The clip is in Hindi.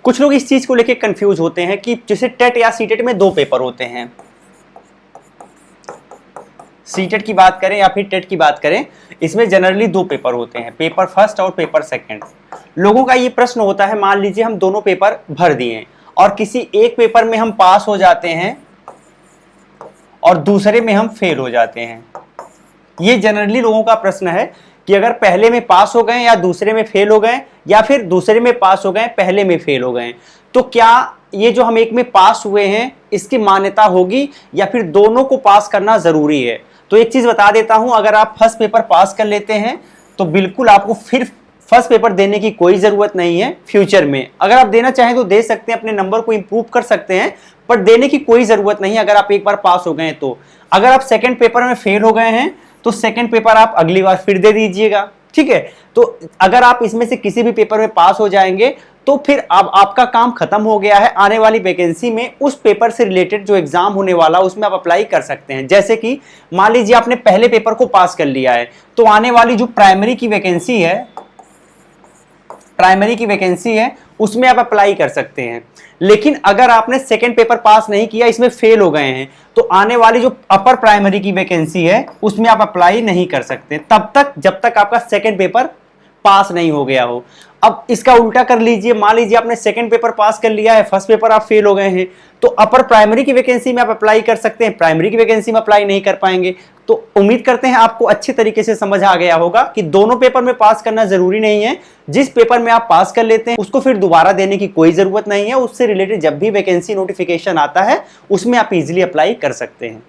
कुछ लोग इस चीज को लेके कंफ्यूज होते हैं कि जैसे टेट या सीटेट में 2 पेपर होते हैं, सीटेट की बात करें या फिर टेट की बात करें, इसमें जनरली 2 पेपर होते हैं, पेपर फर्स्ट और पेपर सेकंड। लोगों का ये प्रश्न होता है, मान लीजिए हम दोनों पेपर भर दिए और किसी एक पेपर में हम पास हो जाते हैं और दूसरे में हम फेल हो जाते हैं। ये जनरली लोगों का प्रश्न है कि अगर पहले में पास हो गए या दूसरे में फेल हो गए, या फिर दूसरे में पास हो गए पहले में फेल हो गए, तो क्या ये जो हम एक में पास हुए हैं इसकी मान्यता होगी या फिर दोनों को पास करना जरूरी है। तो एक चीज बता देता हूं, अगर आप फर्स्ट पेपर पास कर लेते हैं तो बिल्कुल आपको फिर फर्स्ट पेपर देने की कोई जरूरत नहीं है। फ्यूचर में अगर आप देना चाहें तो दे सकते हैं, अपने नंबर को इंप्रूव कर सकते हैं, पर देने की कोई जरूरत नहीं अगर आप एक बार पास हो गए तो। अगर आप सेकंड पेपर में फेल हो गए हैं तो सेकंड पेपर आप अगली बार फिर दे दीजिएगा, ठीक है। तो अगर आप इसमें से किसी भी पेपर में पास हो जाएंगे तो फिर अब आपका काम खत्म हो गया है। आने वाली वैकेंसी में उस पेपर से रिलेटेड जो एग्जाम होने वाला उसमें आप अप्लाई कर सकते हैं। जैसे कि मान लीजिए आपने पहले पेपर को पास कर लिया है तो आने वाली जो प्राइमरी की वैकेंसी है उसमें आप अप्लाई कर सकते हैं। लेकिन अगर आपने सेकंड पेपर पास नहीं किया, इसमें फेल हो गए हैं, तो आने वाली जो अपर प्राइमरी की वैकेंसी है उसमें आप अप्लाई नहीं कर सकते तब तक जब तक आपका सेकंड पेपर पास नहीं हो गया हो। अब इसका उल्टा कर लीजिए, मान लीजिए आपने सेकंड पेपर पास कर लिया है, फर्स्ट पेपर आप फेल हो गए हैं, तो अपर प्राइमरी की वैकेंसी में आप अप्लाई कर सकते हैं, प्राइमरी की वैकेंसी में अप्लाई नहीं कर पाएंगे। तो उम्मीद करते हैं आपको अच्छे तरीके से समझ आ गया होगा कि दोनों पेपर में पास करना जरूरी नहीं है। जिस पेपर में आप पास कर लेते हैं उसको फिर दोबारा देने की कोई जरूरत नहीं है। उससे रिलेटेड जब भी वैकेंसी नोटिफिकेशन आता है उसमें आप इजीली अप्लाई कर सकते हैं।